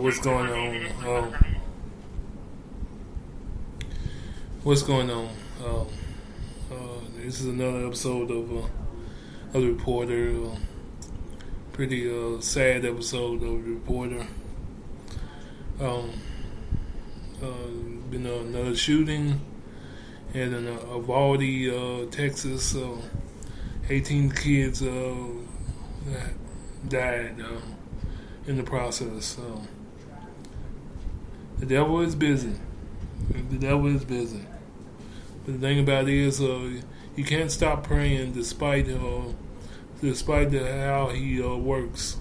what's going on? What's going on? This is another episode of The Reporter. Pretty sad episode of The Reporter. Been another shooting in Uvalde, Texas. 18 kids died in the process. The devil is busy. The devil is busy. But the thing about it is, you can't stop praying despite how he works.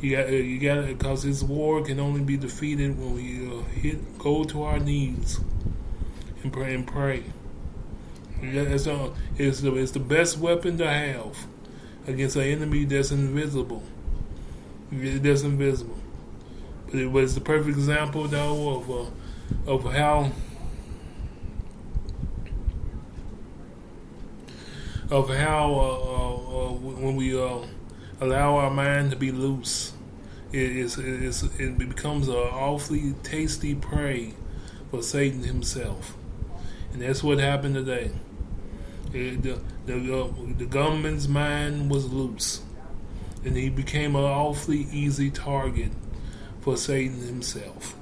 You got because his war can only be defeated when we go to our knees and pray. It's the best weapon to have against an enemy that's invisible. That's invisible. But it was the perfect example, though, of how when we allow our mind to be loose, it becomes an awfully tasty prey for Satan himself. And that's what happened today. The gunman's mind was loose, and he became an awfully easy target for Satan himself.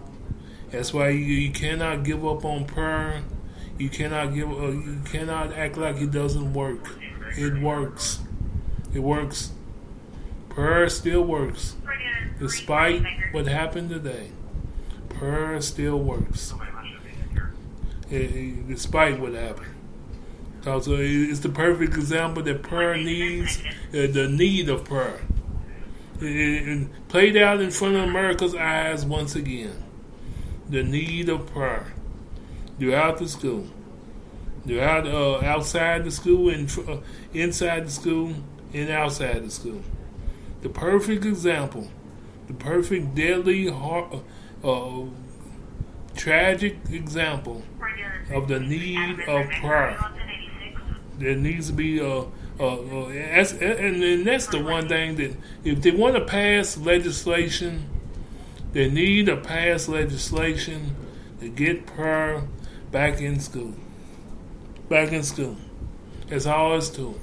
That's why you cannot give up on prayer. You cannot act like it doesn't work. It works. It works. Prayer still works, despite what happened today. Prayer still works, despite what happened. Because it's the perfect example that prayer needs, the need of prayer. It played out in front of America's eyes once again. The need of prayer throughout the school, throughout outside the school, and inside the school, and outside the school. The perfect example, the perfect deadly, tragic example of the need of prayer. There needs to be and that's the one thing that if they want to pass legislation, they need to pass legislation to get prayer back in school. Back in school. That's all it's to it.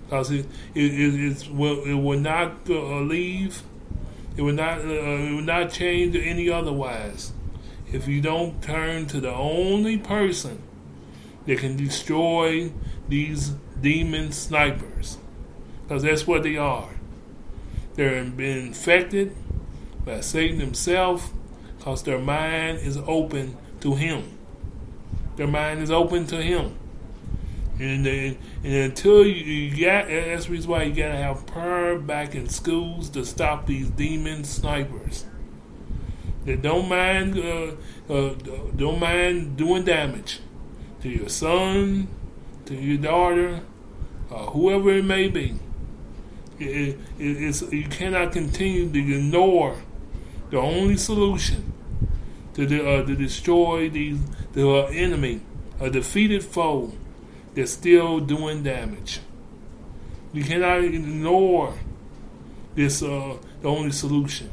Because it will not leave. It will not change any otherwise. If you don't turn to the only person that can destroy these demon snipers, because that's what they are. They're been infected by Satan himself, because their mind is open to him. Their mind is open to him, and until that's the reason why you gotta have prayer back in schools to stop these demon snipers. They don't mind doing damage to your son, to your daughter, whoever it may be. You cannot continue to ignore the only solution to destroy the enemy, a defeated foe that's still doing damage. You cannot ignore this the only solution,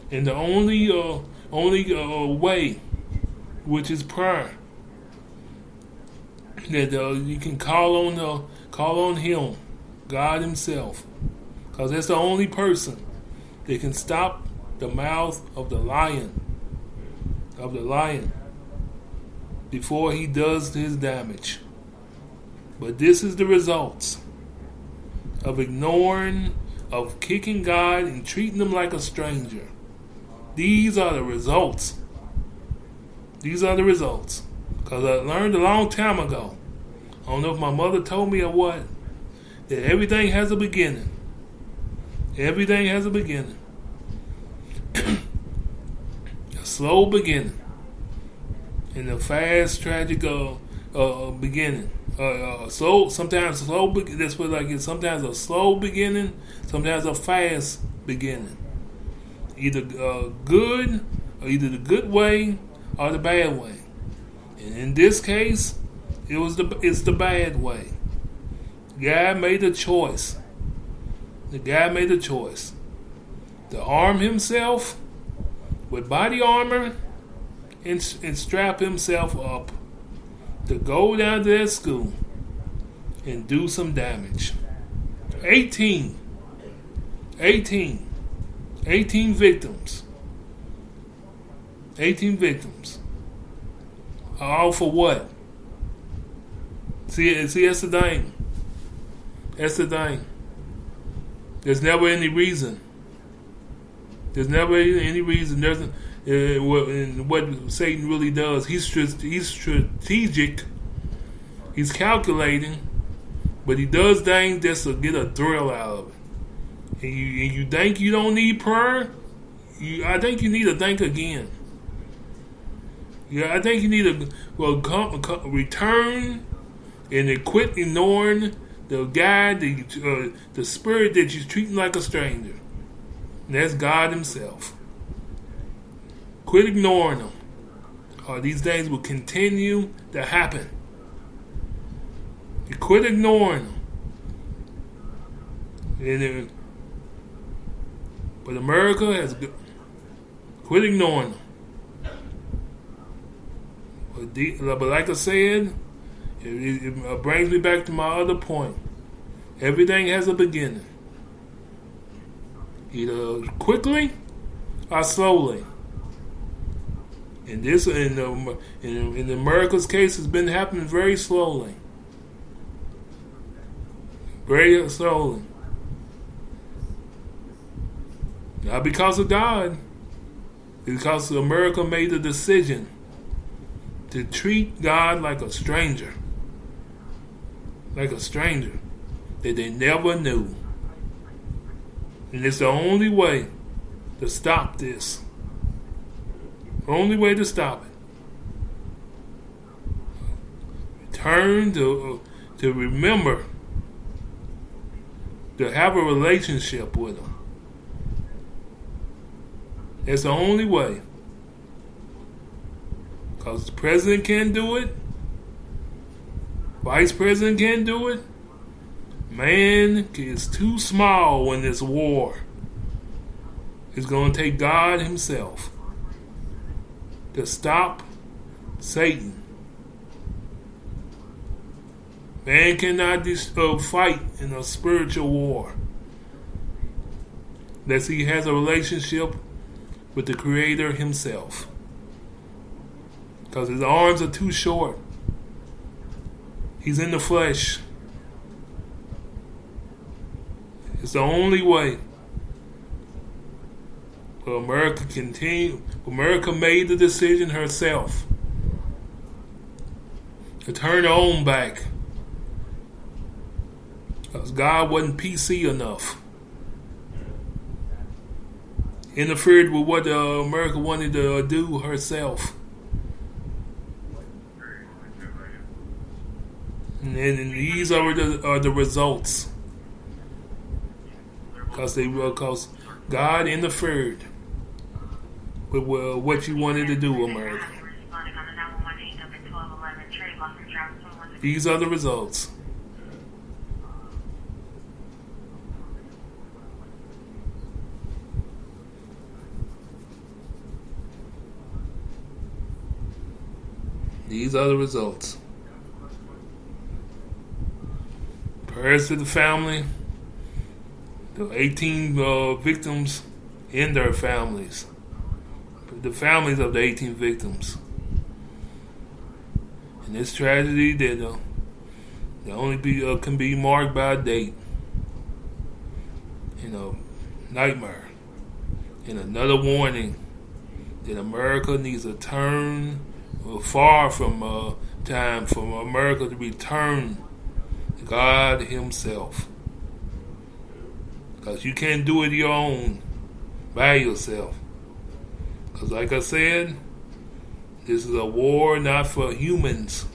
and the only way, which is prayer. That you can call on Him, God Himself, because that's the only person that can stop the mouth of the lion, before he does his damage. But this is the results of ignoring, of kicking God and treating Him like a stranger. These are the results. These are the results. Because I learned a long time ago, I don't know if my mother told me or what, that everything has a beginning. Everything has a beginning. A slow beginning. And a fast, tragic beginning. Sometimes slow. That's what like it. Sometimes a slow beginning. Sometimes a fast beginning. Either good, or either the good way, or the bad way. And in this case, it's the bad way. God made a choice. The guy made a choice to arm himself with body armor and strap himself up to go down to that school and do some damage. 18 victims. 18 victims. All for what? See, that's the thing. That's the thing. There's never any reason. There's never any reason. What Satan really does, he's strategic. He's calculating, but he does things just to get a thrill out of it. And you think you don't need prayer? I think you need to think again. Yeah, I think you need to return and quit ignoring the guy, the spirit that you're treating like a stranger. And that's God himself. Quit ignoring him, or these things will continue to happen. You quit ignoring them. But America has quit ignoring them. But like I said, it brings me back to my other point. Everything has a beginning. Either quickly or slowly. And this, in America's case, has been happening very slowly. Very slowly. Not because of God. Because America made the decision to treat God like a stranger. Like a stranger that they never knew. And it's the only way to stop this. Only way to stop it. Return to remember to have a relationship with Him. That's the only way. Because the president can't do it. Vice president can't do it. Man is too small in this war. It's going to take God himself to stop Satan. Man cannot fight in a spiritual war unless he has a relationship with the Creator himself. Because his arms are too short. He's in the flesh. It's the only way for America to continue. America made the decision herself to turn her own back. Because God wasn't PC enough. Interfered with what America wanted to do herself. And these are the results. Because God interfered with what you wanted to do, America. These are the results. These are the results. Prayers to the family, the 18 victims and their families. The families of the 18 victims. And this tragedy that only can be marked by a date. Nightmare. And another warning that America needs to turn far from time for America to return to God himself. Because you can't do it your own by yourself. Because like I said, this is a war not for humans.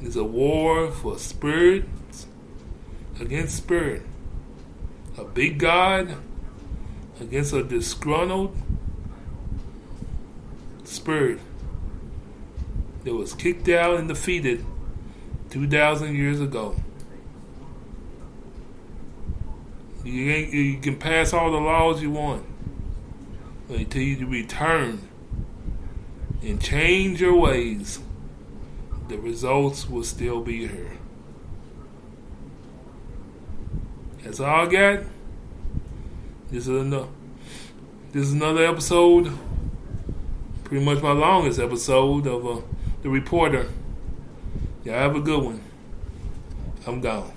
It's a war for spirits against spirit. A big God against a disgruntled spirit that was kicked out and defeated 2,000 years ago. You can pass all the laws you want. until you return and change your ways, the results will still be here. That's all I got. This is another episode, pretty much my longest episode of The Reporter. Y'all have a good one. I'm gone.